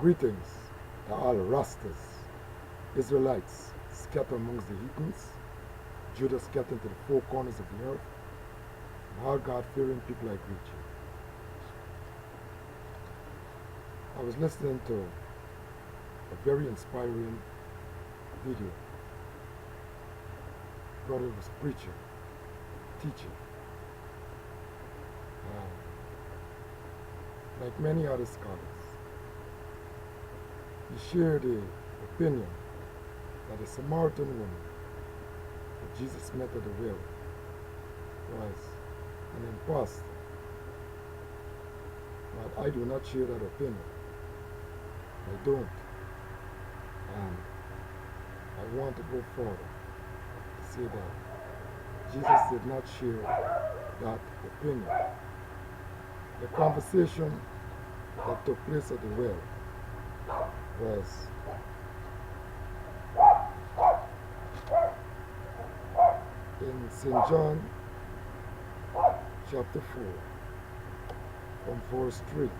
Greetings to all Rastas, Israelites scattered amongst the heathens, Judah scattered to the four corners of the earth, and all God-fearing people I greet you. I was listening to a very inspiring video. Brother was preaching, teaching. Like many other scholars, he shared the opinion that the Samaritan woman that Jesus met at the well was an impostor. But I do not share that opinion. I don't. And I want to go further to say that Jesus did not share that opinion. The conversation that took place at the well was in St. John chapter 4 from verse 3. It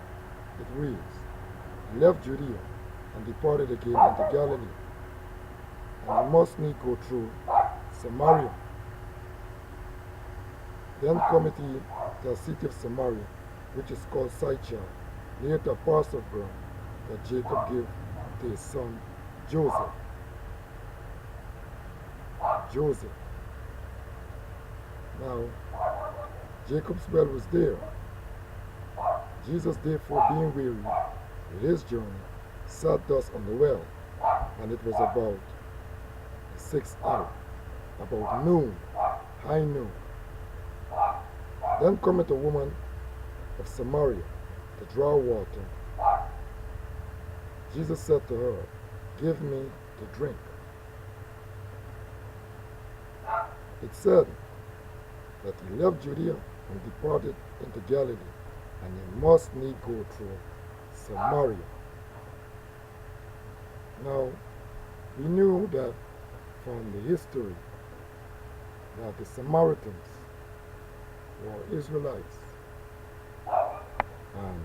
reads, "He left Judea and departed again into Galilee, and he must need go through Samaria. Then cometh he to a city of Samaria, which is called Sychar, near to a parcel of ground that Jacob gave to his son Joseph." Joseph. Now, Jacob's well was there. Jesus, therefore, being weary with his journey, sat thus on the well, and it was about the 6th hour, about noon, high noon. Then cometh a woman of Samaria to draw water. Jesus said to her, "Give me to drink." It said that he left Judea and departed into Galilee, and he must need go through Samaria. Now, we knew that from the history that the Samaritans were Israelites, and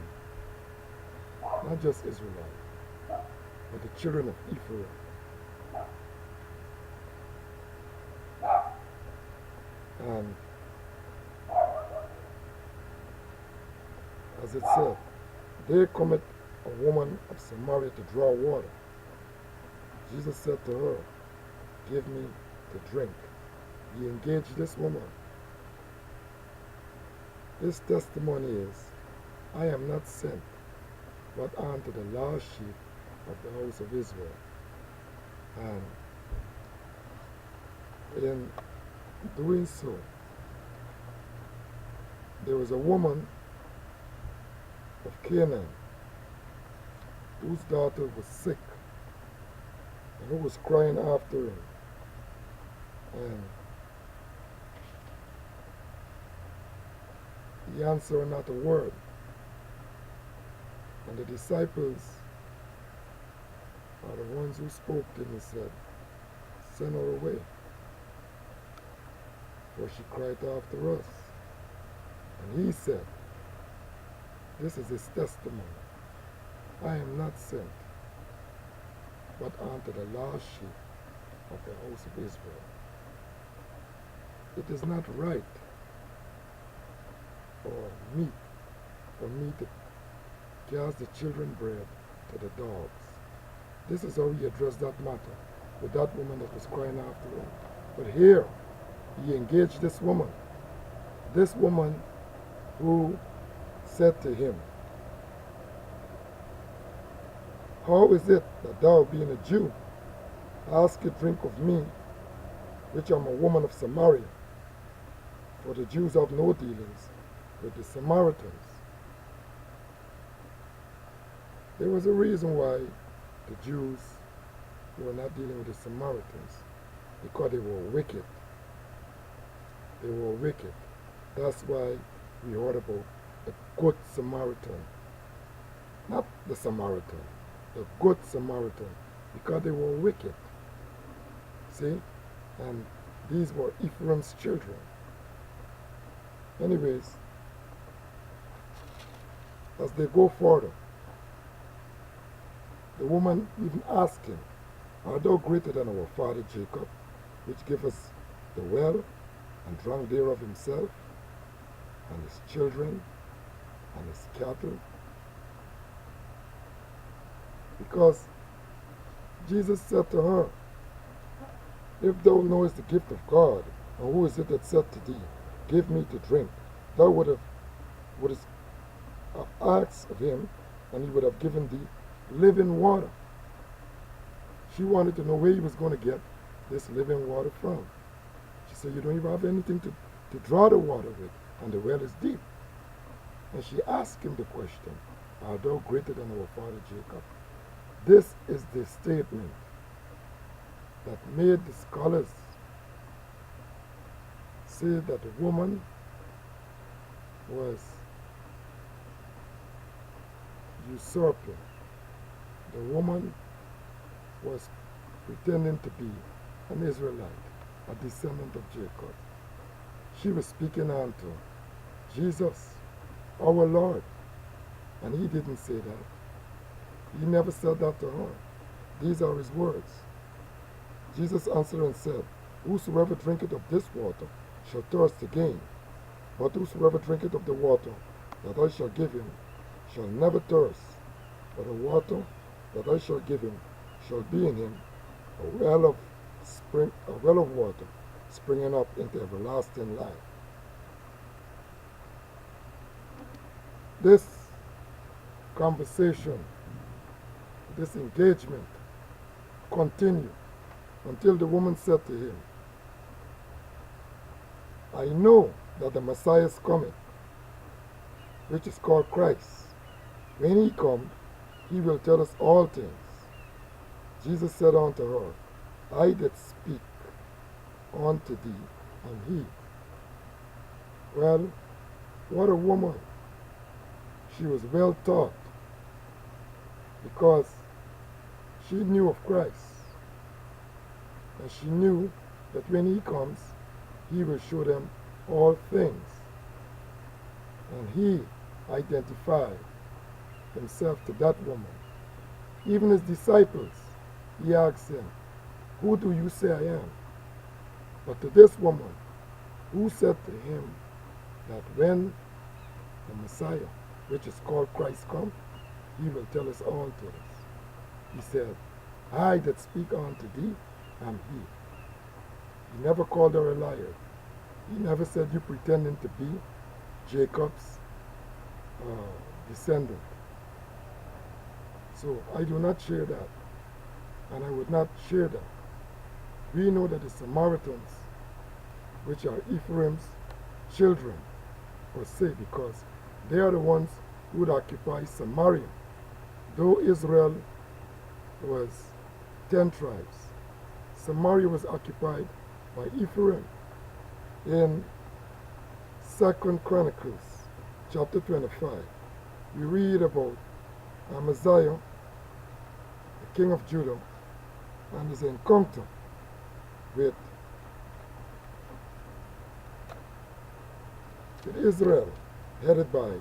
not just Israelites, but the children of Ephraim. And as it said, there cometh a woman of Samaria to draw water. Jesus said to her, "Give me to drink." He engaged this woman. His testimony is, "I am not sent, but unto the lost sheep of the house of Israel." And in doing so, there was a woman of Canaan whose daughter was sick and who was crying after him. And he answered not a word. And the disciples are the ones who spoke to him and said, "Send her away, for she cried after us." And he said, this is his testimony, "I am not sent, but unto the lost sheep of the house of Israel." It is not right or meet for me to cast the children's bread to the dogs. This is how he addressed that matter with that woman that was crying after him. But here, he engaged this woman who said to him, "How is it that thou, being a Jew, askest drink of me, which am a woman of Samaria? For the Jews have no dealings with the Samaritans." There was a reason why the Jews were not dealing with the Samaritans, because they were wicked. They were wicked. That's why we heard about the good Samaritan. Not the Samaritan, the good Samaritan, because they were wicked. See? And these were Ephraim's children. Anyways, as they go further, The woman even asked him, art thou greater than our father Jacob, which gave us the well, and drank thereof himself, and his children, and his cattle? Because Jesus said to her, if thou knowest the gift of God, and who is it that said to thee, give me to drink, thou wouldst have asked of him, and he would have given thee living water. She wanted to know where he was going to get this living water from. She said, you don't even have anything to draw the water with, and the well is deep. And she asked him the question, art thou greater than our father Jacob? This is the statement that made the scholars say that the woman was usurping. The woman was pretending to be an Israelite, a descendant of Jacob. She was speaking unto Jesus, our Lord, and he didn't say that. He never said that to her. These are his words. Jesus answered and said, whosoever drinketh of this water shall thirst again, but whosoever drinketh of the water that I shall give him shall never thirst, but the water that I shall give him shall be in him a well of water springing up into everlasting life. This conversation, this engagement continued until the woman said to him, I know that the Messiah is coming, which is called Christ. When he comes, he will tell us all things. Jesus said unto her, I that speak unto thee am he. Well, what a woman. She was well taught because she knew of Christ. And she knew that when he comes, he will show them all things. And he identified himself to that woman. Even his disciples, he asked them, who do you say I am? But to this woman, who said to him that when the Messiah, which is called Christ, comes, he will tell us all things. He said, I that speak unto thee am he. He never called her a liar. He never said you pretending to be Jacob's descendant. So I do not share that, and I would not share that. We know that the Samaritans, which are Ephraim's children, per se, because they are the ones who would occupy Samaria. Though Israel was 10 tribes, Samaria was occupied by Ephraim. In 2 Chronicles chapter 25, we read about Amaziah, the king of Judah, and his encounter with Israel, headed by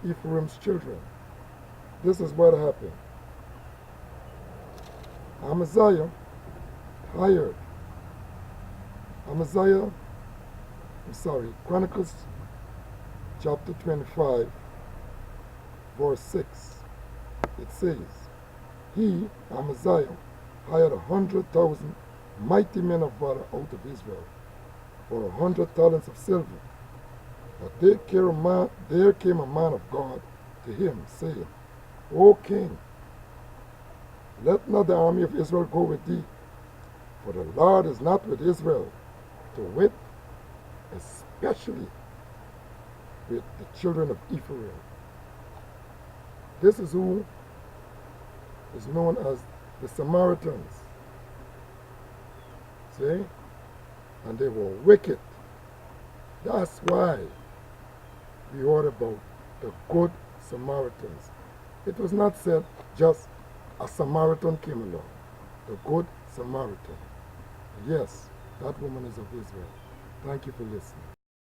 Ephraim's children. This is what happened. Chronicles chapter 25, verse 6. It says, he, Amaziah, hired 100,000 mighty men of valor out of Israel for 100 talents of silver. But there came a man of God to him, saying, O king, let not the army of Israel go with thee, for the Lord is not with Israel, to wit, especially with the children of Ephraim. This is who is known as the Samaritans. See? And they were wicked. That's why we heard about the good Samaritans. It was not said just a Samaritan came along. The good Samaritan. Yes, that woman is of Israel. Thank you for listening.